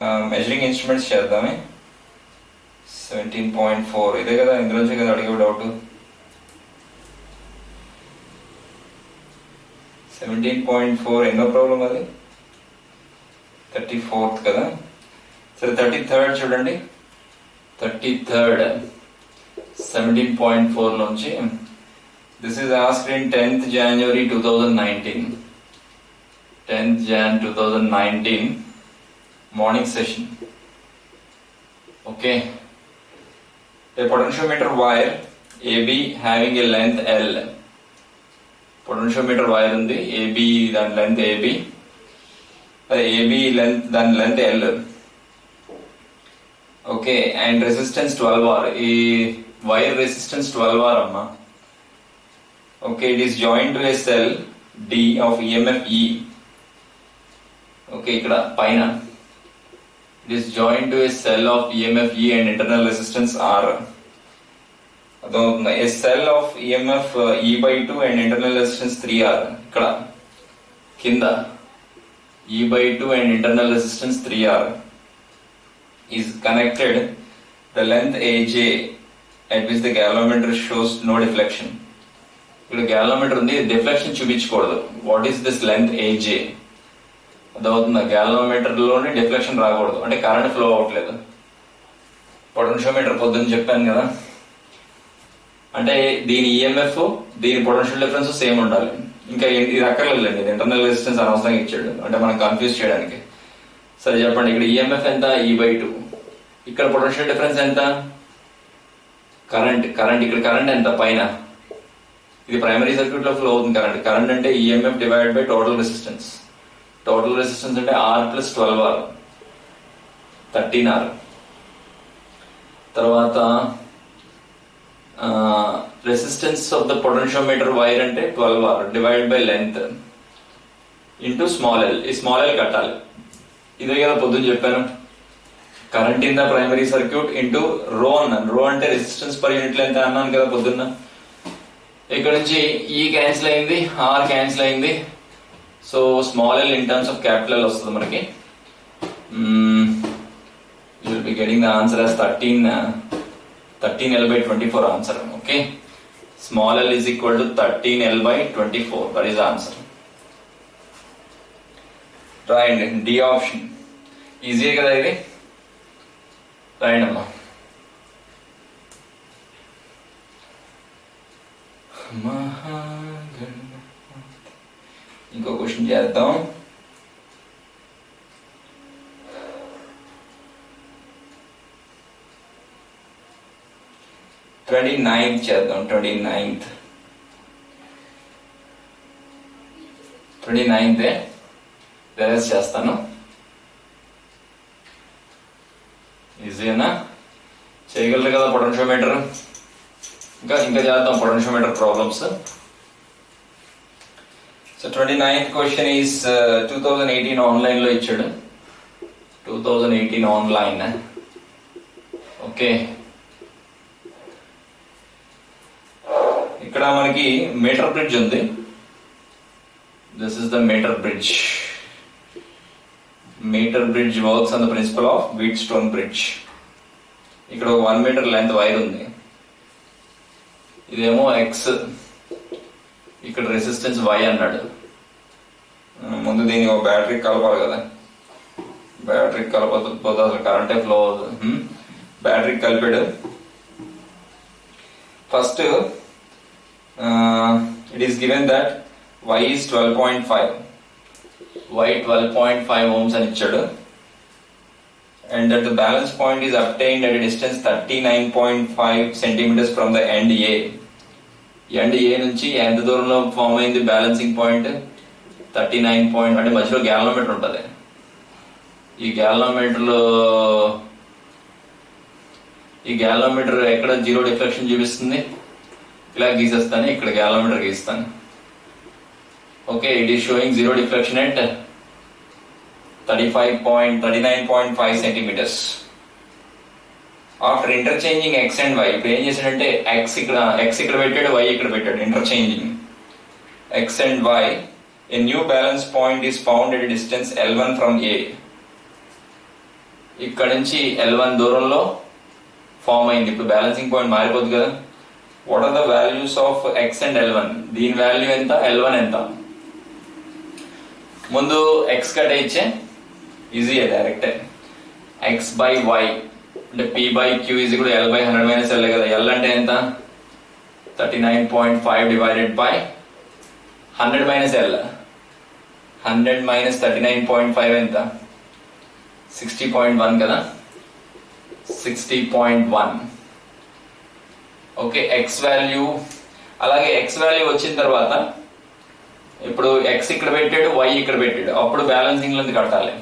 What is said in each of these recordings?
Measuring instruments చేద్దామే. 17.4 ఇదే కదా, ఇందులోంచే కదా అడిగే డౌట్. 17.4 ఎన్నో ప్రాబ్లం అది? 34th కదా. సరే 33rd చూడండి. 33rd 17.4 నుంచి this is asked in 10th January 2019. 10th Jan 2019 morning session. Okay, a potentiometer wire AB having a length L. Potentiometer wire ఉంది, AB దాని length AB, AB length దాని length L. Okay, and resistance 12R. ఈ wire resistance 12R అమ్మా. Okay, it is joint to A cell D of EMF E. Okay, ఇక్కడ పైన it is joined to a cell of EMF E and internal resistance R. A cell of EMF E by 2 and internal resistance 3R. ఇక్కడ కింద E by 2 and internal resistance 3R is connected the length AJ at which the galvanometer shows no deflection. ఇక్కడ galvanometer ఉంది, deflection చూపించకూడదు. What is this length AJ? అదవుతుందా? Galvanometer లోనే deflection రాకూడదు, అంటే current flow అవ్వట్లేదు. పొటెన్షియోమీటర్ పొద్దున్న చెప్పాను కదా, అంటే దీని ఈఎంఎఫ్ దీని పొటెన్షియల్ డిఫరెన్స్ సేమ్ ఉండాలి. ఇంకా ఇది అక్కర్లేదండి, ఇది ఇంటర్నల్ రెసిస్టెన్స్ అనవసరంగా ఇచ్చాడు, అంటే మనం కన్ఫ్యూజ్ చేయడానికి. సరే చెప్పండి, ఇక్కడ ఈఎంఎఫ్ ఎంత? E/2. ఇక్కడ పొటెన్షియల్ డిఫరెన్స్ ఎంత? కరెంట్ ఇక్కడ కరెంట్ ఎంత? పైన ఇది ప్రైమరీ సర్క్యూట్ లో ఫ్లో అవుతుంది కరెంట్. కరెంట్ అంటే EMF divided by total resistance. Total resistance అంటే R ప్లస్ 12R, 13R. తర్వాత resistance of the potentiometer wire అంటే 12R divide by length into small L. ఈ స్మాల్ ఎల్ కట్టాలి. ఇదే కదా పొద్దున్న చెప్పాను, current in the primary circuit into రో అన్నాను. రో అంటే రెసిస్టెన్స్ పర్ యూనిట్ లెంత్ అన్నాను కదా పొద్దున్న. ఇక్కడ నుంచి ఈ క్యాన్సిల్ అయింది, R క్యాన్సిల్ అయింది. So small L in terms of capital L వస్తుంది మనకి. You will be getting the answer as 13L/24 answer. Okay, small L is equal to 13L/24. That is answer. రాయండి, డి ఆప్షన్. ఈజీ కదా ఇది, రాయండి అమ్మా. ఇంకో question చేద్దాం. Twenty ninth చేద్దాం. 29th రివర్స్ చేస్తాను. ఈజీనా? చేయగలరు కదా పొటెన్షియోమీటర్. ఇంకా చేద్దాం potentiometer problems. So 29th question is 2018 online లో ఇచ్చాడు. 2018 ఆన్లైన్. ఓకే, ఇక్కడ మనకి మీటర్ బ్రిడ్జ్ ఉంది. This is the meter bridge. Meter bridge works on the principle of Wheatstone bridge. ఇక్కడ 1 మీటర్ లెంత్ వైర్ ఉంది. ఇదేమో ఎక్స్, ఇక్కడ రెసిస్టెన్స్ Y అన్నాడు. ముందు దీన్ని ఒక బ్యాటరీ కలపాలి కదా. బ్యాటరీ కలపకపోతే అసలు కరెంటే ఫ్లో అవుతుంది. బ్యాటరీ కలిపాడు. First it is given that Y is 12.5. Y 12.5 ohms అని ఇచ్చాడు. And that the balance point is obtained at a distance 39.5 centimeters from the end A. End A నుంచి ఎంత దూరంలో ఫామ్ అయింది బ్యాలెన్సింగ్ పాయింట్? 39 పాయింట్. అంటే మధ్యలో galvanometer ఉంటుంది. ఈ గ్యాలనోమీటర్ ఎక్కడ జీరో డిఫ్లెక్షన్ చూపిస్తుంది? ఇలా గీసేస్తాను, ఇక్కడ గ్యాలనోమీటర్ గీస్తాను. Okay, it is showing zero deflection at 39.5 centimeters. After interchanging X and Y, ఇప్పుడు ఏం చేశాడంటే X ఇక్కడ పెట్టాడు, Y ఇక్కడ పెట్టాడు. Interchanging X and Y, a new balance point is found at a distance L1 from A. ఇక్కడ నుంచి L1 దూరంలో ఫామ్ అయింది. ఇప్పుడు బ్యాలెన్సింగ్ పాయింట్ మారిపోతుంది కదా. What are the values of x and L1? దీని వాల్యూ ఎంత, L1 ఎంత? ముందు x కట్ ఇచ్చే easy direct x by y అంటే p by q is equal to L by 100 minus L కదా. L అంటే ఎంత? 39.5 divided by 100 minus L. 100 minus 39.5 ఎంత? 60.1 కదా. 60.1. Okay, x value. అలాగే x వాల్యూ వచ్చిన తర్వాత ఇప్పుడు x ఇక్కడ పెట్టాడు, y ఇక్కడ పెట్టాడు, అప్పుడు బ్యాలెన్సింగ్ లో కట్టాలి.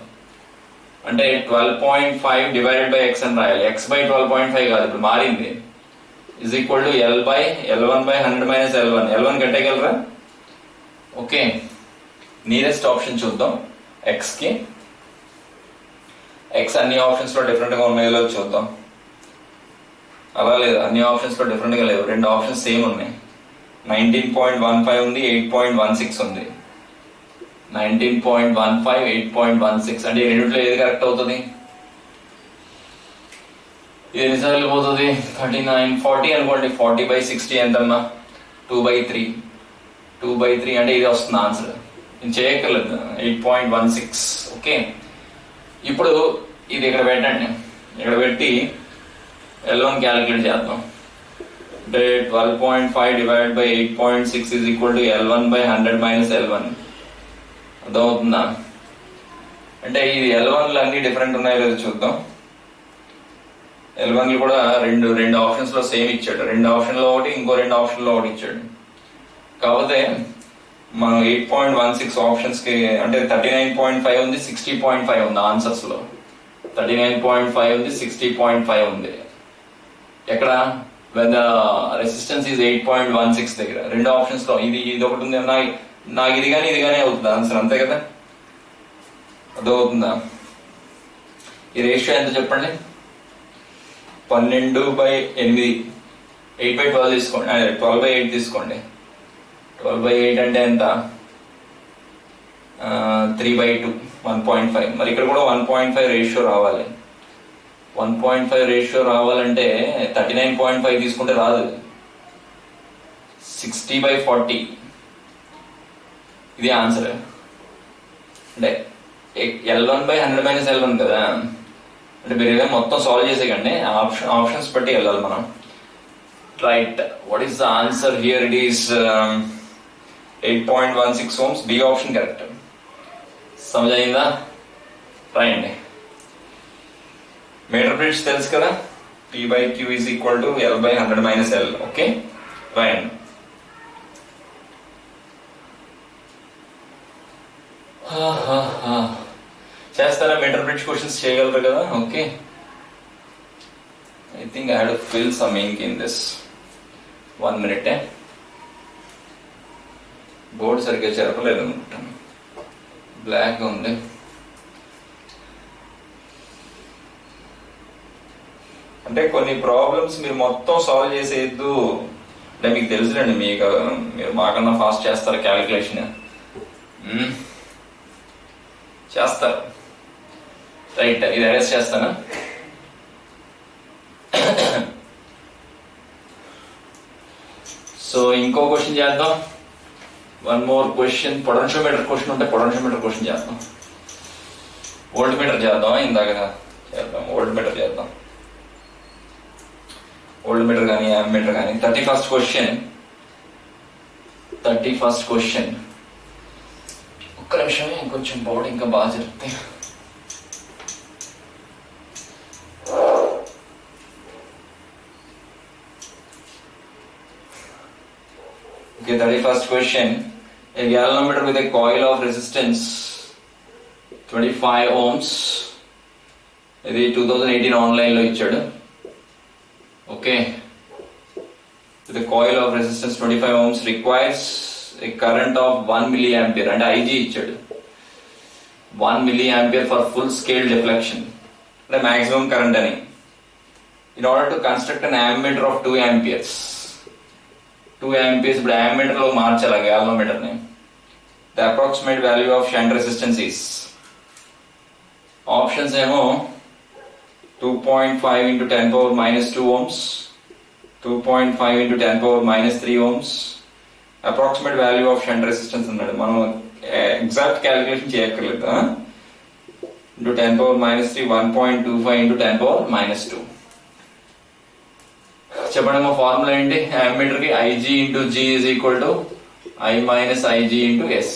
అంటే 12.5 డివైడెడ్ బై x అని రాయాలి. x బై 12.5 కాదు, ఇప్పుడు మారింది. Is equal to L by L1 by 100 minus L1. L1 కట్టగలరా? ఓకే, నియరెస్ట్ ఆప్షన్ చూద్దాం x కి. x అన్ని ఆప్షన్స్ లో డిఫరెంట్ గా ఉన్నాయో చూద్దాం. అలా లేదు, అన్ని ఆప్షన్స్ లో డిఫరెంట్ గా లేవు. రెండు ఆప్షన్స్ సేమ్ ఉన్నాయి. 19.15 ఉంది, 8.16 ఉంది. 19.15, 8.16 అంటే రెండిట్లో ఏది కరెక్ట్ అవుతుంది? ఇది ఎన్నిసార్లు పోతుంది? 39, 40 అనుకోండి. 40 బై 60 ఎంతమ్మా? 2/3. 2/3 అంటే ఇది వస్తుంది ఆన్సర్. నేను చేయక్కర్లేదు. 8.16. ఓకే, ఇప్పుడు ఇది ఇక్కడ పెట్టండి. ఇక్కడ పెట్టి L1 క్యాలిక్యులేట్ చేద్దాం. అంటే 12.5 divide by 8.6 is equal to L1 by 100 minus L1. అర్థమవుతుందా? అంటే ఇది L1 లు అన్ని డిఫరెంట్ ఉన్నాయో లేదో చూద్దాం. L1 లు కూడా రెండు ఆప్షన్స్ లో సేమ్ ఇచ్చాడు. రెండు ఆప్షన్ లో ఒకటి, ఇంకో రెండు ఆప్షన్ లో ఒకటి ఇచ్చాడు. కాకపోతే మనం 8.16 ఆప్షన్స్ కి అంటే 39.5 ఉంది, 60.5 ఉంది ఆన్సర్స్ లో. 39.5 ఉంది, 60.5 ఉంది. ఎక్కడ? when the resistance is 8.16 దగ్గర. రెండు ఆప్షన్స్ లో ఇది ఒకటి ఉంది. నాకు ఇది కానీ అవుతుంది ఆన్సర్, అంతే కదా. అదవుతుందా? ఈ రేషియో ఎంత చెప్పండి? 12/8. 8/12 తీసుకోండి. 12/8 తీసుకోండి. 12/8 అంటే ఎంత? 3/2, 1.5. మరి ఇక్కడ కూడా 1.5 రేషియో రావాలి. 1.5 రేషియో రావాలంటే 39.5 తీసుకుంటే రాదు. 60/40 ఇది ఆన్సర్. అంటే L1 బై 100 మైనస్ L1 కదా. అంటే మీరు ఏదైనా మొత్తం సాల్వ్ చేసేకండి, ఆప్షన్స్ బట్టి వెళ్ళాలి మనం. Right, what is the answer here? It is 8.16 ohms. B option correct. సమజైందా? రాయండి. మీటర్ బ్రిడ్జ్ తెలుసు కదా. P by Q is equal to L by 100 minus L. Okay, రాయండి. చేస్తారా? మీటర్ బ్రిడ్జ్ క్వశ్చన్స్ చేయగలరు కదా. Okay, I think I had to fill some ink in this. 1 minute. Board సరిగ్గా చెరపలేదు అనుకుంటాను, బ్లాక్ ఉంది. అంటే కొన్ని ప్రాబ్లమ్స్ మీరు మొత్తం సాల్వ్ చేసేయద్దు. అంటే మీకు తెలుసులేండి, మీరు మాకన్నా ఫాస్ట్ చేస్తారు క్యాలిక్యులేషన్. చేస్తారు. రైట్, ఇది అరెస్ట్ చేస్తానా? సో ఇంకో క్వశ్చన్ చేద్దాం. One more question. Potentiometer question ఉంటే పొటెన్షియోమీటర్ క్వశ్చన్ చేద్దాం. వోల్ట్ మీటర్ చేద్దాం. ఇందాక చేద్దాం, వోల్ట్ మీటర్ చేద్దాం. వోల్ట్ మీటర్ కానీ యామ్మీటర్ కానీ. 31st question. ఒక్క నిమిషమే, ఇంకొంచెం బోర్డు ఇంకా బాగా జరుగుతాయి. Okay, 31st question. A galvanometer with a coil of resistance 25 ohms. ఇది 2018 ఆన్లైన్ లో ఇచ్చాడు. Okay, with a coil of resistance 25 ohms requires a current of 1 milliampere అంటే IG ఇచ్చాడు. 1 milliampere for full scale deflection అంటే maximum current అని. In order to construct an ammeter of 2 amperes. 2 amperes ఇప్పుడు ammeter లో మార్చాలి galvanometer ని. The approximate value of shunt resistance is. Options ఏమో 2.5 into 10 power minus 2 ohms, 2.5 into 10 power minus 3 ohms. Approximate value of shunt resistance అన్నాడు. మనం exact calculation చేయక్కర్లేదు. into 10 power minus 3, 1.25 into 10 power minus 2. చెప్పండి మా formula ఏంటి? Ammeter కి IG into G is equal to I minus IG into S.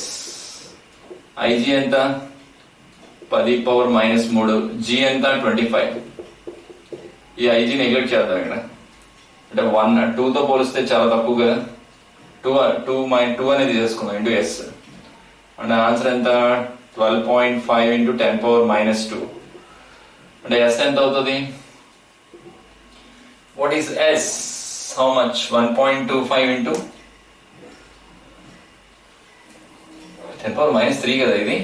IG ఎంత? 10 power minus 3. G ఎంత? 25. ఈ IG నెగ్లెక్ట్ చేద్దాం ఇక్కడ. అంటే 2 తో పోలిస్తే చాలా తక్కువ కదా. 2 అనేది చేసుకుందాం ఇంటూ S. అంటే ఆన్సర్ ఎంత? 12.5 into 10 power minus 2. అంటే S ఎంత అవుతుంది? What is S? How much? 1.25 into 10 power minus 3 కదా ఇది.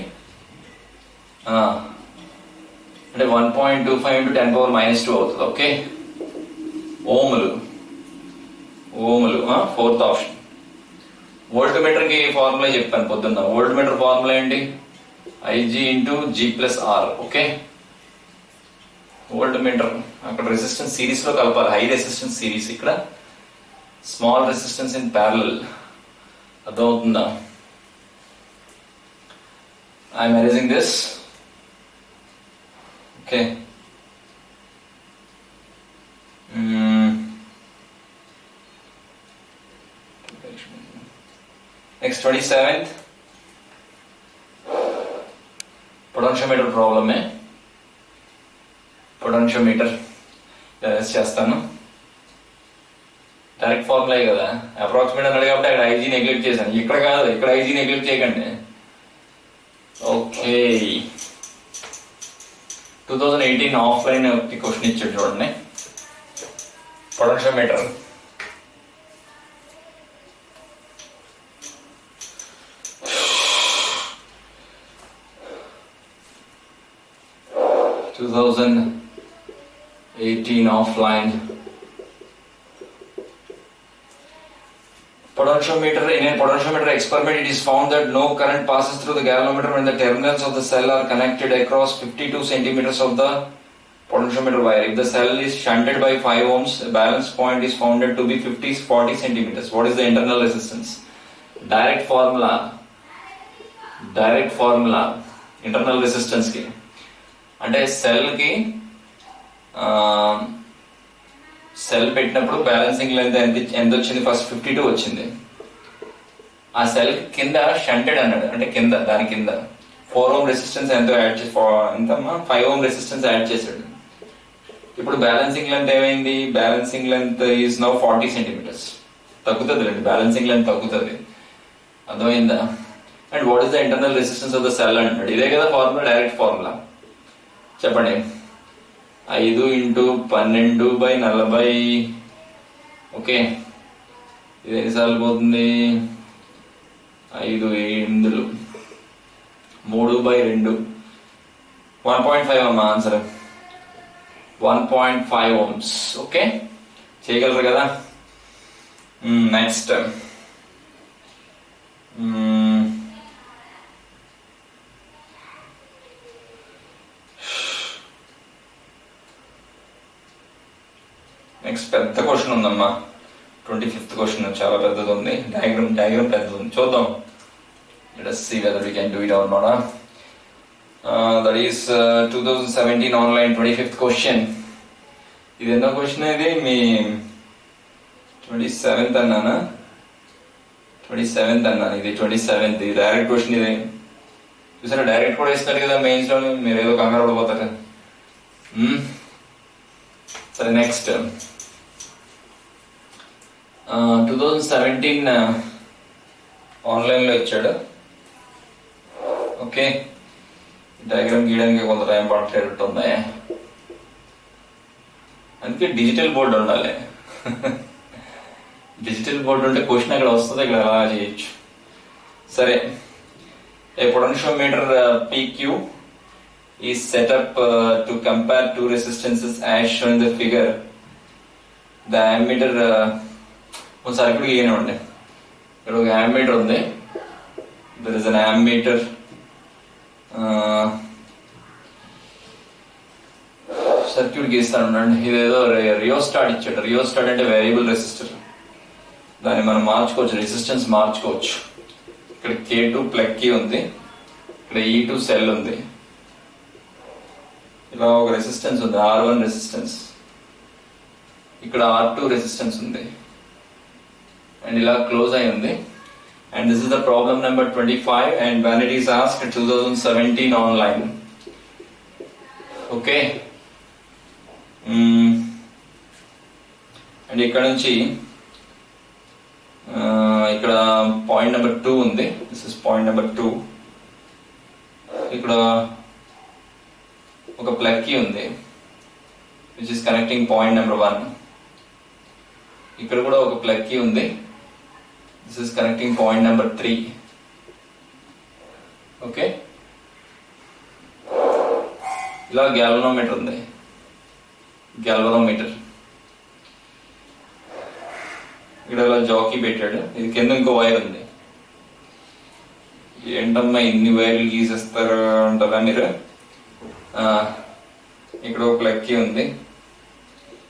అంటే 1.25 into 10 power minus 2 అవుతుంది. ఓకే, ఓములు. Fourth option. వోల్ట్ మీటర్ కి ఫార్ములా చెప్పాను పొద్దున్న. వోల్ట్ మీటర్ ఫార్ములా ఏంటి? IG into G plus R. Okay, voltmeter అక్కడ రెసిస్టెన్స్ సిరీస్ లో కలపాలి. హై రెసిస్టెన్స్ సిరీస్, ఇక్కడ స్మాల్ రెసిస్టెన్స్ ఇన్ ప్యారలల్. అర్థమవుతుందా? I'm erasing this. Okay, next 27th potentiometer ప్రాబ్లమే. పొటెన్షియోమీటర్ చేస్తాను. డైరెక్ట్ ఫార్ములా కదా, అప్రాక్సిమేట్ అన్నాడు కాబట్టి అక్కడ IG నెగ్లెక్ట్ చేశాను. ఇక్కడ కాదు, ఇక్కడ IG నెగ్లెక్ట్ చేయకండి. ఓకే, 2018 ఆఫ్లైన్ క్వశ్చన్ ఇచ్చాడు చూడండి. Potentiometer 2018 offline. Potentiometer. In a potentiometer experiment, it is found that no current passes through the galvanometer when the terminals of the cell are connected across 52 centimeters of the potentiometer wire. If the cell is shunted by 5 ohms, the balance point is found to be 40 centimeters. What is the internal resistance? Direct formula. Internal resistance ki. అంటే cell పెట్టినప్పుడు balancing length ఎంత వచ్చింది? First 52 వచ్చింది. ఆ cell కింద shunted అన్నాడు, అంటే కింద దాని కింద 4 ohm రెసిస్టెన్స్ ఎంతో యాడ్ చేసి 5 ohm రెసిస్టెన్స్ యాడ్ చేశాడు. ఇప్పుడు బ్యాలెన్సింగ్ లెంత్ ఏమైంది? Balancing length is now 40 centimetres. తగ్గుతుంది లేండి, బ్యాలెన్సింగ్ లెంత్ తగ్గుతుంది. అర్థమైందా? And what is the internal resistance of the cell అంటున్నాడు. ఇదే కదా ఫార్ములా, డైరెక్ట్ ఫార్ములా. చెప్పండి. 5 into 12/40. ఓకే, ఇది ఎన్నిసార్లు పోతుంది? 5 8 3/2. 1.5 అమ్మా ఆన్సర్. 1.5 ohms. ఓకే, చేయగలరు కదా. నెక్స్ట్ పెద్ద క్వశ్చన్ ఉందమ్మా. 25th క్వశ్చన్ చాలా పెద్దది ఉంది. డయాగ్రామ్ పెద్దది ఉంది. చూద్దాం. Let us see whether we can do it or not. That is 2017 online 25th question. ఇది ఎన్నో క్వశ్చన్? ఇది మీ 27th అన్నానా? 27th అన్నాను. ఇది 27th. ఇది డైరెక్ట్ క్వశ్చన్. ఇది చూసారా, డైరెక్ట్ కూడా ఇస్తారు కదా మెయిన్స్ లో. మీరు ఏదో కంగారు పడిపోతారు. సరే, నెక్స్ట్ 2017 ఆన్లైన్ లో ఇచ్చాడు. ఓకే, డయాగ్రామ్ గీయడానికి కొంత టైం పట్టేటట్టు ఉంది. అందుకే డిజిటల్ బోర్డు ఉండాలి. డిజిటల్ బోర్డు ఉంటే క్వశ్చన్ అక్కడ వస్తుంది, ఇక్కడ అలా చేయొచ్చు. సరే, ఏ potentiometer PQ is set up to compare two resistances as shown in the figure. The ammeter ఒకసారి ఇప్పుడు ఏనండి, ఇక్కడ ఒక ammeter ఉంది. There is an ammeter. Circuit గీస్తాను ఉండండి. ఇదేదో రియోస్టాట్ ఇచ్చాడు. రియోస్టాట్ అంటే వేరియబుల్ రెసిస్టర్, దాన్ని మనం మార్చుకోవచ్చు, రెసిస్టెన్స్ మార్చుకోవచ్చు. ఇక్కడ K2 ప్లగ్ కీ ఉంది, ఇక్కడ E2 సెల్ ఉంది, ఇలా ఒక రెసిస్టెన్స్ ఉంది R1 రెసిస్టెన్స్, ఇక్కడ R2 రెసిస్టెన్స్ ఉంది, అండ్ ఇలా క్లోజ్ అయి ఉంది. And this is the problem number 25, and when it is asked 2017 online. Okay. And ఇక్కడ నుంచి ఇక్కడ పాయింట్ నెంబర్ 2 ఉంది. This is point number 2. ఇక్కడ ఒక ప్లగ్ కీ ఉంది which is connecting point number 1. ఇక్కడ కూడా ఒక ప్లగ్ కీ ఉంది. This is connecting point number 3. Okay. ఇలా గ్యాల్వనోమీటర్ ఉంది, గ్యాల్వనోమీటర్. ఇక్కడ ఇలా జాకీ పెట్టాడు, ఇది కింద ఇంకో వైర్ ఉంది. ఏంటమ్మా ఇన్ని వైర్లు గీసేస్తారు అంటారా మీరు? ఇక్కడ ఒక ప్లగ్ కీ ఉంది,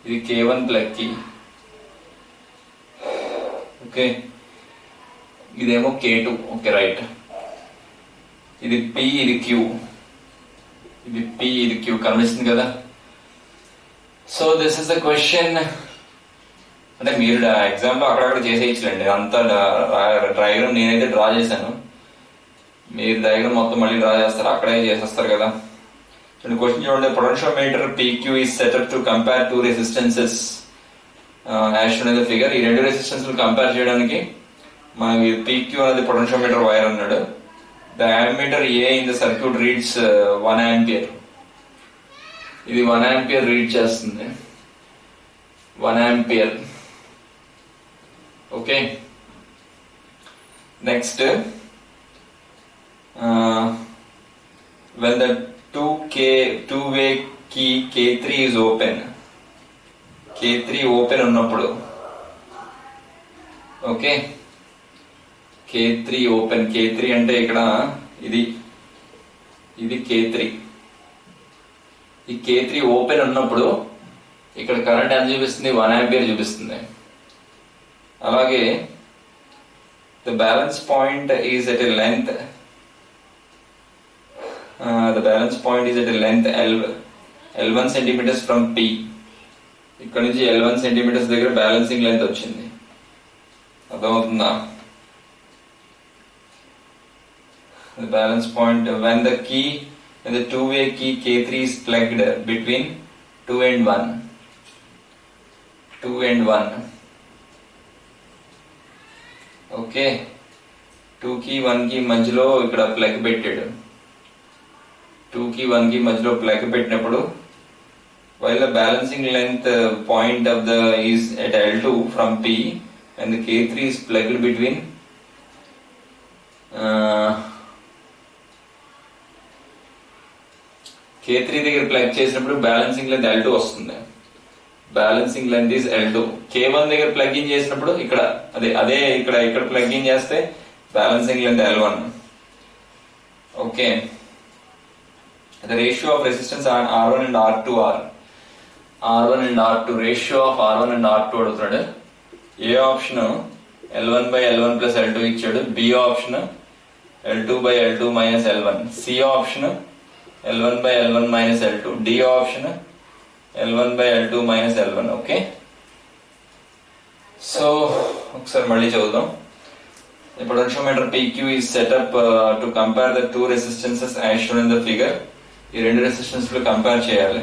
ఇది K1 ప్లగ్ కీ. ఓకే, ఇదేమో K2. Okay right. ఇది P, ఇది Q, ఇది P, ఇది Q కనిపిస్తుంది కదా. So this is the question. అంటే మీరు ఎగ్జామ్ లో అక్కడక్కడ చేసేయచ్చులేండి, అంతా డయాగ్రామ్ నేనైతే డ్రా చేశాను, మీరు డయాగ్రామ్ మొత్తం మళ్ళీ డ్రా చేస్తారు, అక్కడే చేసేస్తారు కదా. క్వశ్చన్ చూడండి. Potentiometer PQ is set up to compare two resistances as shown in the figure. ఈ రెండు రెసిస్టెన్స్ కంపేర్ చేయడానికి మనకి PQ అనేది పొటెన్షియోమీటర్ వైర్ అన్నాడు. The ammeter A in the circuit reads 1 ampere. ఇది 1 ఆంపియర్ రీడ్ చేస్తుంది, 1 ampere. Okay, next when the two-way key K3 is open, K3 open ఉన్నప్పుడు, okay K3 open, K3 అంటే ఇక్కడ ఇది K3, ఈ K3 ఓపెన్ ఉన్నప్పుడు ఇక్కడ కరెంట్ ఎంత చూపిస్తుంది? 1 ఆంపియర్ చూపిస్తుంది. అలాగే the balance point is at a length, the balance point is at a length L1 centimeters from P. ఇక్కడ నుంచి L1 centimeters దగ్గర బ్యాలెన్సింగ్ లెంత్ వచ్చింది. అర్థమవుతుందా? The balance point when the two-way key K3 is plugged between 2 and 1. Okay, 2 కి 1 కి మధ్యలో ఇక్కడ plug పెట్టాడు. 2 కి 1 కి మధ్యలో ప్లగ్ పెట్టినప్పుడు while the balancing length point of the is at L2 from P and the K3 is plugged between K3 దగ్గర ప్లగ్ చేసినప్పుడు బ్యాలెన్సింగ్ లెంత్ L2 వస్తుంది. Balancing length is L2. K1 దగ్గర ప్లగ్ ఇన్ చేసినప్పుడు ఇక్కడ అదే ఇక్కడ plug in చేస్తే balancing length L1. Okay, the ratio of resistance on R1 and R2 are R1 and R2 ratio of R1 and R2 అడుగుతాడు. ఏ option L1 by L1 plus L2 ఇచ్చాడు. B option L2 by L2 minus L1. C option L1 by L1 minus L2. D option L1 by L2 minus L1. Okay, so ఒకసారి మళ్ళీ చదువుదాం. The potentiometer PQ is set up to compare the two resistances as shown in the figure. ఈ రెండు resistance లో compare చేయాలి.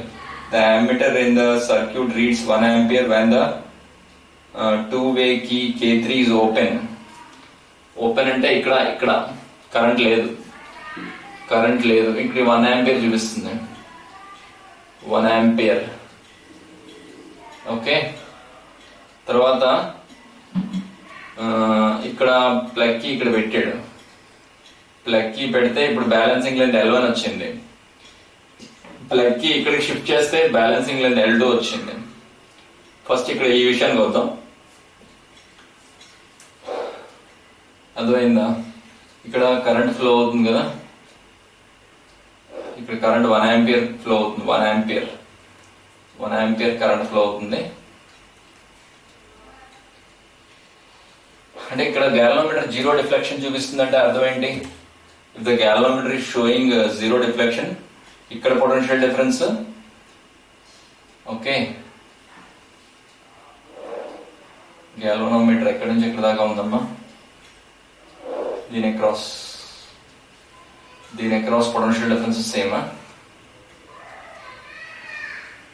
The ammeter in the circuit reads 1 ampere when the two-way key K3 is open. Open అంటే ఇక్కడ current లేదు, ఇక్కడ 1 ampere చూపిస్తుంది, 1 ampere. Okay, తర్వాత ఇక్కడ ప్లగ్ కీ ఇక్కడ పెట్టాడు. ప్లగ్ కీ పెడితే ఇప్పుడు బ్యాలెన్సింగ్ లెంత్ L1 వచ్చింది. ప్లగ్ కీ ఇక్కడికి షిఫ్ట్ చేస్తే బ్యాలెన్సింగ్ లెంత్ L2 వచ్చింది. ఫస్ట్ ఇక్కడ ఈ విషయానికి వద్దాం. అర్థమైందా? ఇక్కడ కరెంట్ ఫ్లో అవుతుంది కదా, ఇక్కడ కరెంట్ 1 ఆంపియర్ ఫ్లో అవుతుంది, 1 ఆంపియర్. 1 ఆంపియర్ కరెంట్ ఫ్లో అవుతుంది. అంటే ఇక్కడ గ్యాలనోమీటర్ జీరో డిఫ్లెక్షన్ చూపిస్తుందంటే అర్థం ఏంటి? If the galvanometer is showing zero deflection, ఇక్కడ పొటెన్షియల్ డిఫరెన్స్ ఓకే. గ్యాలనోమీటర్ ఎక్కడి నుంచి ఎక్కడ దాకా ఉందమ్మా? దీని అక్రాస్ పొటెన్షియల్ డిఫరెన్స్ సేమా?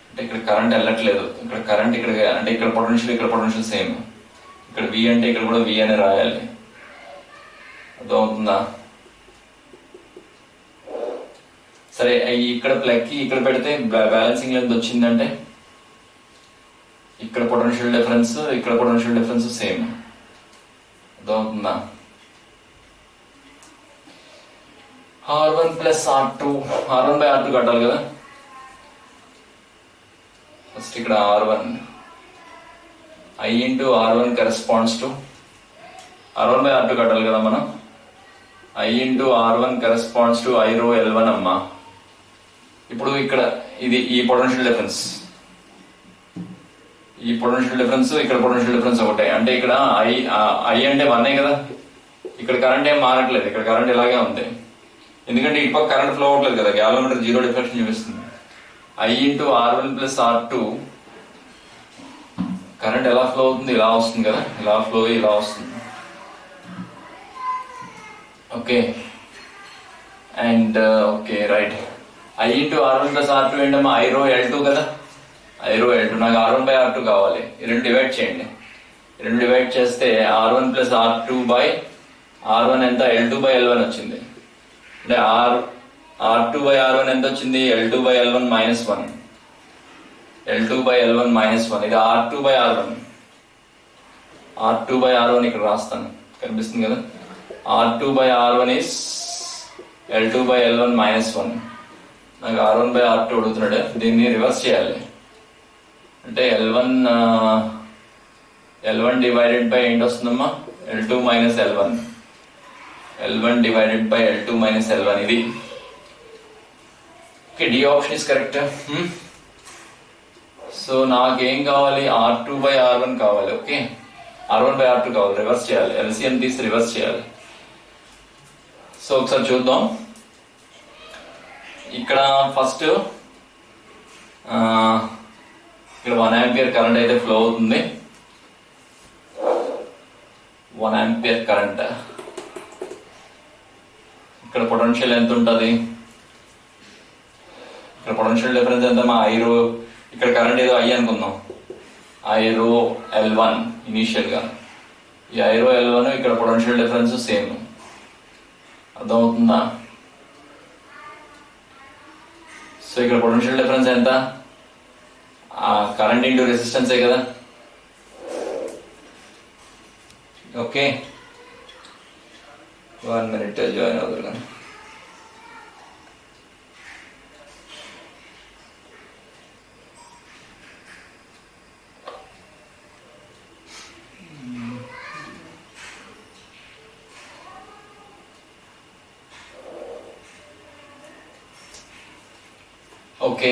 అంటే ఇక్కడ కరెంట్ వెళ్ళట్లేదు, ఇక్కడ కరెంట్ ఇక్కడ, అంటే ఇక్కడ పొటెన్షియల్ సేమ్. ఇక్కడ V అంటే ఇక్కడ కూడా V అని రాయాలి. అర్థమవుతుందా? సరే, ఇక్కడ ప్లగ్ కి ఇక్కడ పెడితే బ్యాలెన్సింగ్ లెంత్ వచ్చిందంటే ఇక్కడ పొటెన్షియల్ డిఫరెన్స్ సేమ్. అర్థమవుతుందా? R1 ప్లస్ R2, R1/R2 కట్టాలి కదా. ఫస్ట్ ఇక్కడ R1 I into R1 corresponds to R1/R2 కట్టాలి కదా మనం. I into R1 corresponds to I rho L1 అమ్మా. ఇప్పుడు ఇక్కడ ఇది ఈ పొటెన్షియల్ డిఫరెన్స్, ఇక్కడ పొటెన్షియల్ డిఫరెన్స్ ఒకటే. అంటే ఇక్కడ I అంటే 1 కదా, ఇక్కడ కరెంట్ ఏం మారట్లేదు, ఇక్కడ కరెంట్ ఇలాగే ఉంది. ఎందుకంటే ఇటు పక్క కరెంట్ ఫ్లో అవ్వట్లేదు కదా, గ్యాలనోమీటర్ జీరో డిఫ్లెక్షన్ చూపిస్తుంది. I into R1 plus R2 current ఎలా ఫ్లో అవుతుంది? ఇలా వస్తుంది కదా, ఇలా ఫ్లో ఇలా వస్తుంది. Okay, and okay right. I into R1 plus R2 ఏంటమ్మా? I rho L2 కదా, I rho L2. నాకు R1/R2 కావాలి. రెండు డివైడ్ చేయండి. రెండు డివైడ్ చేస్తే R1 plus R2 by R1 ఎంత? L2/L1 వచ్చింది. అంటే R2/R1 ఎంత వచ్చింది? L2/L1 minus 1. L2/L1 minus 1. ఇది R2/R1 ఇక్కడ రాస్తాను, కనిపిస్తుంది కదా. R2/R1 is L2/L1 minus 1. నాకు R1/R2 అడుగుతున్నాడు, దీన్ని రివర్స్ చేయాలి. అంటే L1 డివైడెడ్ బై ఏంటి వస్తుందమ్మా? L2 minus L1. L1 divided by L2 minus L1 ఇది. Okay, D option is correct. So నాకేం కావాలి? R2/R1 కావాలి. ఓకే, R1/R2 కావాలి, రివర్స్ చేయాలి. LCM తీసి రివర్స్ చేయాలి. సో ఒకసారి చూద్దాం. ఇక్కడ ఫస్ట్ ఇక్కడ 1 ఆంపియర్ కరెంట్ అయితే ఫ్లో అవుతుంది. 1 ఆంపియర్ కరెంట్. ఇక్కడ పొటెన్షియల్ ఎంత ఉంటుంది? ఇక్కడ పొటెన్షియల్ డిఫరెన్స్ ఎంతమ్మా? I rho, ఇక్కడ కరెంట్ ఏదో I అనుకుందాం, I rho L1 ఇనీషియల్ గా. ఈ I rho L1 ఇక్కడ పొటెన్షియల్ డిఫరెన్స్ సేమ్. అర్థమవుతుందా? సో ఇక్కడ పొటెన్షియల్ డిఫరెన్స్ ఎంత? కరెంట్ ఇంటూ రెసిస్టెన్సే కదా. ఓకే, 1 minute జాయిన్ అవుతుంది. ఓకే,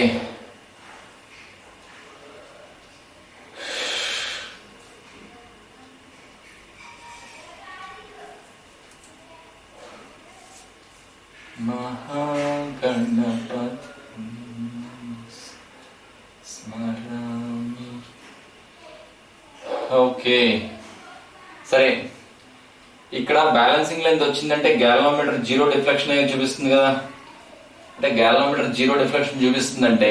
ఓకే సరే. ఇక్కడ బ్యాలెన్సింగ్ లెంత్ వచ్చిందంటే గ్యాలనోమీటర్ జీరో డిఫ్లెక్షన్ అయ్యి చూపిస్తుంది కదా. అంటే గ్యాలనోమీటర్ జీరో డిఫ్లెక్షన్ చూపిస్తుందంటే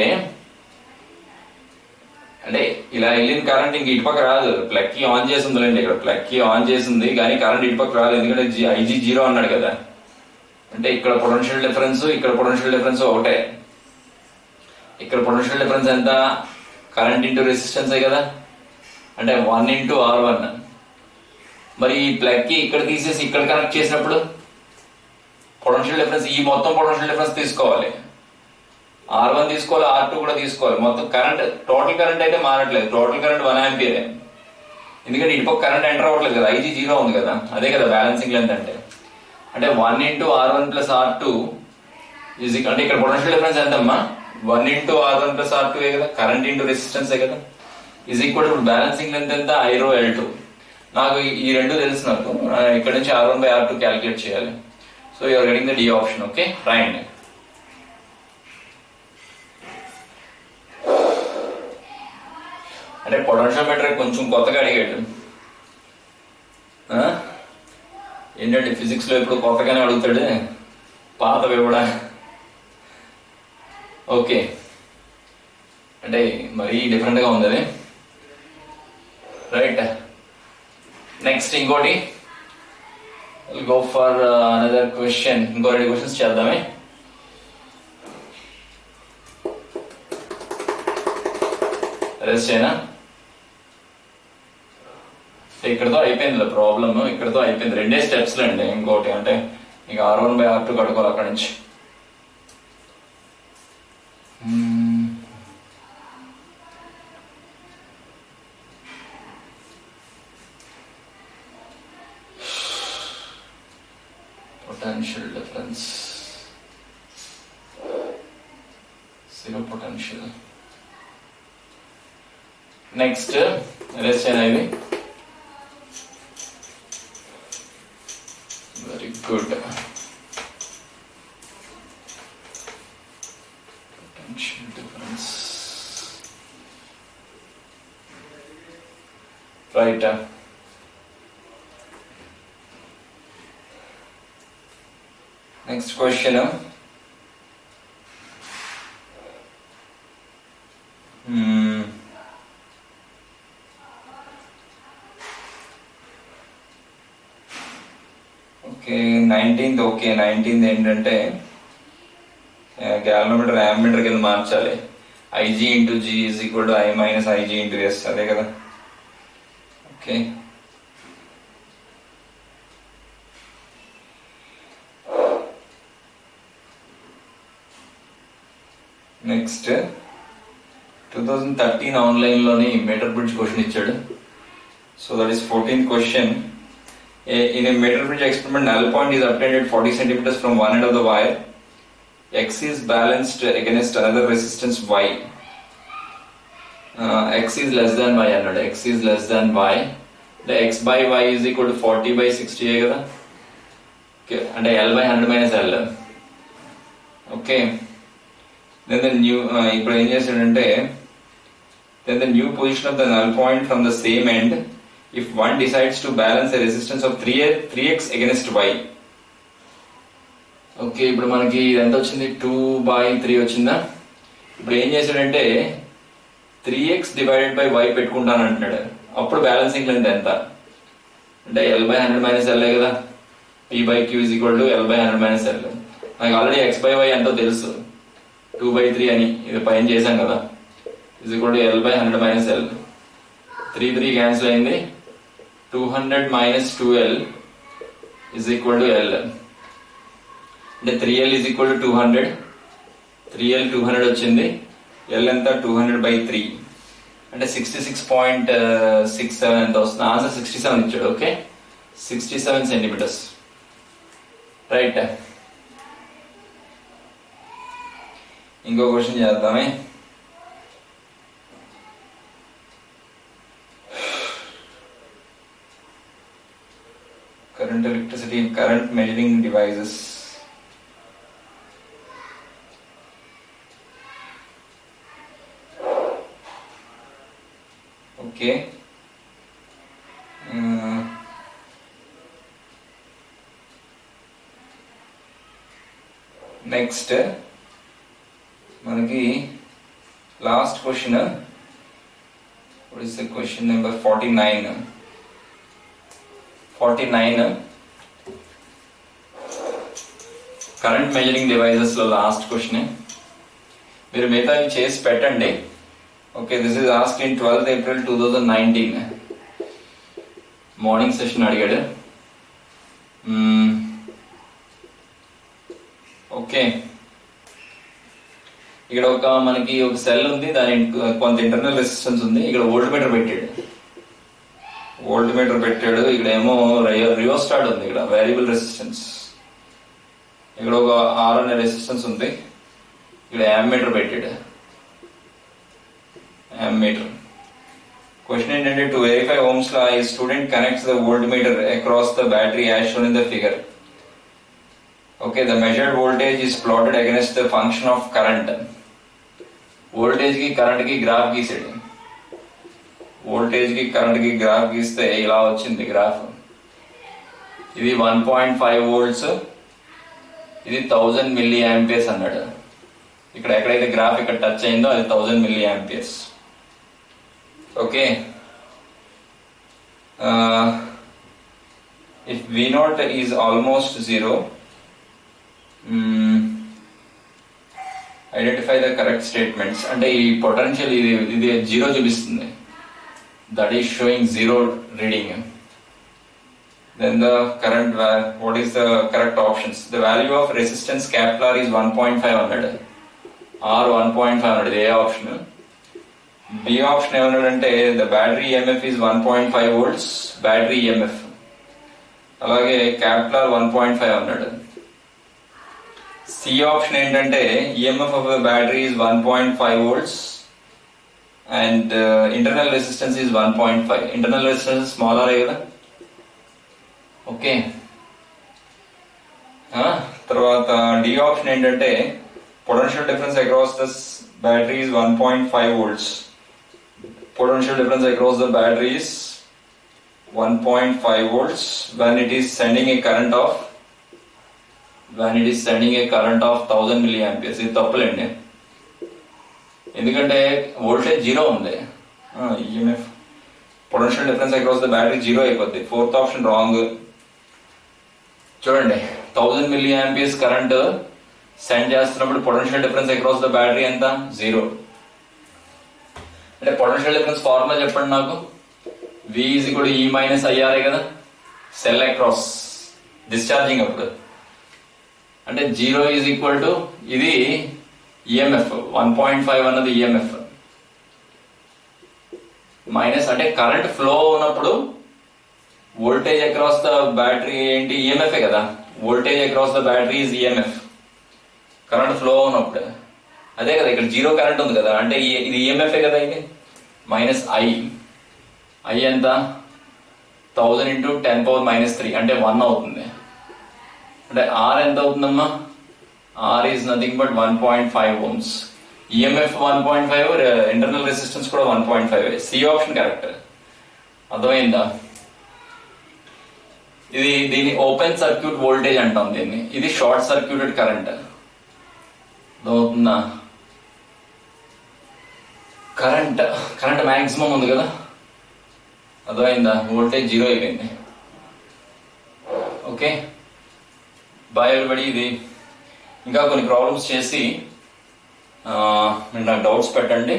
అంటే ఇలా వెళ్ళిన కరెంట్ ఇంక ఇటుపక్క రాదు. ప్లగ్ కి ఆన్ చేసి ఉందండి, ఇక్కడ ప్లగ్ కి ఆన్ చేసింది కానీ కరెంట్ ఇటుపక్క రాదు, ఎందుకంటే IG జీరో అన్నాడు కదా. అంటే ఇక్కడ పొటెన్షియల్ డిఫరెన్స్, ఇక్కడ పొటెన్షియల్ డిఫరెన్స్ ఒకటే. ఇక్కడ పొటెన్షియల్ డిఫరెన్స్ ఎంత? కరెంట్ ఇంటూ రెసిస్టెన్స్ కదా, అంటే 1 into R1. మరి ఈ ప్లగ్ కి ఇక్కడ తీసేసి ఇక్కడ కనెక్ట్ చేసినప్పుడు పొటెన్షియల్ డిఫరెన్స్, ఈ మొత్తం పొటెన్షియల్ డిఫరెన్స్ తీసుకోవాలి. R1 తీసుకోవాలి, R2 కూడా తీసుకోవాలి. మొత్తం కరెంట్, టోటల్ కరెంట్ అయితే మారట్లేదు, టోటల్ కరెంట్ 1 ఆంపియర్. ఎందుకంటే ఇటుపక్క కరెంట్ ఎంటర్ అవ్వట్లేదు కదా, IG జీరో ఉంది కదా, అదే కదా బ్యాలెన్సింగ్ లెంత్ అంటే. అంటే 1 into R1 plus R2 అంటే ఇక్కడ పొటెన్షియల్ డిఫరెన్స్ ఎంతమ్మా? 1 into R1 plus R2 కదా, కరెంట్ ఇంటూ రెసిస్టెన్స్ కదా, is equal to balancing length ఎంత I rho L2. నాకు ఈ రెండు తెలుసు, నాకు ఇక్కడ నుంచి R1 by R2 క్యాలిక్యులేట్ చేయాలి. So you're getting the D option. Okay, రాయండి. అంటే పొటెన్షియోమీటర్ కొంచెం కొత్తగా అడిగాడు. ఏంటంటే ఫిజిక్స్ లో ఎప్పుడు కొత్తగానే అడుగుతాడు, పాతవి కూడా. ఓకే, అంటే మరీ డిఫరెంట్ గా ఉంది అది. రైట్, నెక్స్ట్ ఇంకోటి గో ఫర్ అనదర్ క్వశ్చన్. ఇంకో 2 క్వశ్చన్స్ చేద్దామే. రెస్ట్ చేయనా? ఇక్కడతో అయిపోయింది ప్రాబ్లమ్, ఇక్కడతో అయిపోయింది. 2 స్టెప్స్ అండి. ఇంకోటి అంటే ఇక R1 by R2 కడుకోవాలి అక్కడి నుంచి. Potential difference, zero potential. Next rest అయినా ఇది. Very good. Potential difference, right. Next question. Okay, 19th. Okay, 19th ఏంటంటే గ్యాలనోమీటర్ యాంమీటర్ కింద మార్చాలి. IG into G is equal to I minus IG into S, అదే కదా. Okay, next 2013 online లోని metre bridge question ఇచ్చాడు. So that is 14th question. In a meter bridge experiment, null point is obtained at 40 centimeters from one end of the wire. X is balanced against another resistance Y. X is less than Y అన్నాడు. X is less than Y. The X by Y is equal to 40 by 60 కదా. Okay, అంటే L by 100 minus L. Okay. Then the new ఇప్పుడు ఏం చేశాడంటే, then the new position of the null point from the same end if one decides to balance a resistance of 3x against Y. Okay, ఇప్పుడు మనకి ఎంత వచ్చింది? 2/3 వచ్చిందా? ఇప్పుడు ఏం చేశాడంటే 3x డివైడెడ్ బై y పెట్టుకుంటాను అంటున్నాడు. అప్పుడు బ్యాలెన్సింగ్ లెంత్ ఎంత అంటే L by 100 minus L కదా. P by Q is equal to L by 100 minus L. నాకు ఆల్రెడీ x by y ఎంతో తెలుసు, 2/3 అని. ఇది పైన చేశాం కదా. is equal to L by 100 minus L. 3 cancel అయింది. 200 minus 2L is equal to L. అంటే 3L is equal to 200. 3L 200 వచ్చింది. L ఎంత? 200 by 3 అంటే 66.67 ఎంత వస్తుంది? ఆన్సర్ 67 ఇచ్చాడు. Okay, 67 centimetres. రైట్, ఇంకో క్వశ్చన్ చేద్దామే. Current electricity and current measuring devices. Okay. Next, మనకి last question. What is the question number 49? 49 current measuring devices లో లాస్ట్ క్వశ్చన్. మీరు మిగతా చేసి పెట్టండి. Okay, this is asked in 12th April 2019 morning session అడిగాడు. Okay, ఇక్కడ మనకి ఒక సెల్ ఉంది, దాని కొంత ఇంటర్నల్ రెసిస్టెన్స్ ఉంది. ఇక్కడ వోల్ట్ మీటర్ పెట్టాడు. ఇక్కడ ఏమో రియోస్టాట్ ఉంది, ఇక్కడ వేరియబుల్ రెసిస్టెన్స్. ఇక్కడ ఒక R అనే రెసిస్టెన్స్ ఉంది. ఇక్కడ ammeter పెట్టాడు. Ammeter. Question ఏంటంటే to verify Ohm's law, a student connects the voltmeter across the battery as shown in the figure. Okay, the measured voltage is plotted against the function of current. Voltage की current की graph గీసాడు. Voltage की current की graph గీస్తే ఇలా వచ్చింది graph. ఇది 1.5 volts, ఇది 1000 milli amperes అన్నాడు. ఇక్కడ ఎక్కడైతే గ్రాఫ్ ఇక్కడ టచ్ అయిందో అది 1000 milliamperes. Okay, if V0 is almost zero, identify the correct statements. అంటే ఈ పొటెన్షియల్ ఇది జీరో చూపిస్తుంది, that is showing zero reading. Then the current, what is the correct options? The value of resistance capital is 1.5 అన్నాడు, R 1.5 అన్నాడు. ఏ ఆప్షన్? B option ఏమన్నాడంటే the battery EMF is 1.5 volts battery EMF, అలాగే capital 1.5 అన్నాడు. C option ఏంటంటే EMF of the battery is 1.5 volts and internal resistance is 1.5. Internal resistance smaller కదా. Okay, తర్వాత డి ఆప్షన్ ఏంటంటే potential difference across this battery is 1.5 volts. Potential difference across the battery is 1.5 volts when it is sending a current of 1000 milliamperes. ఇది తప్పులేండి, ఎందుకంటే voltage zero ఉంది. EMF potential difference across the battery zero అయిపోద్ది. Fourth option wrong. చూడండి, 1000 milliamperes current send చేస్తున్నప్పుడు potential difference across the battery ఎంత? Zero. అంటే potential difference formula చెప్పండి నాకు. V is equal to E minus IR కదా, cell across discharging అప్పుడు. అంటే జీరో ఈజ్ ఈక్వల్ టు, ఇది ఈఎంఎఫ్ 1.5 అన్నది ఈఎంఎఫ్ మైనస్, అంటే కరెంట్ ఫ్లో ఉన్నప్పుడు వోల్టేజ్ అక్రాస్ ద బ్యాటరీ ఏంటి? ఈఎంఎఫ్ కదా. Voltage across the battery is EMF current flow ఉన్నప్పుడు. అదే కదా, ఇక్కడ జీరో కరెంట్ ఉంది కదా, అంటే ఇది ఈఎంఎఫ్ కదా. ఇది మైనస్ ఐ ఎంత? 1000 into 10⁻³ అంటే 1 అవుతుంది. అంటే ఆర్ ఎంత అవుతుందమ్మా? R is nothing but 1.5 ohms. EMF 1.5, internal resistance కూడా 1.5. C option correct. అర్థమైందా? దీన్ని ఓపెన్ సర్క్యూట్ వోల్టేజ్ అంటాం దీన్ని. ఇది షార్ట్ సర్క్యూటెడ్ కరెంట్. అర్థమవుతుందా? కరెంట్ మ్యాక్సిమం ఉంది కదా, అర్థమైందా? వోల్టేజ్ జీరో అయిపోయింది. Okay, bye everybody. ఇది ఇంకా కొన్ని ప్రాబ్లమ్స్ చేసి మీరు నాకు డౌట్స్ పెట్టండి,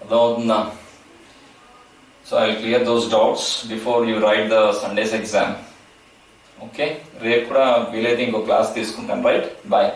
అర్థమవుతుందా? So I will clear those doubts before you write the Sunday's exam. Okay, రేపు కూడా వీలైతే ఇంకో క్లాస్ తీసుకుంటాను. Right, bye.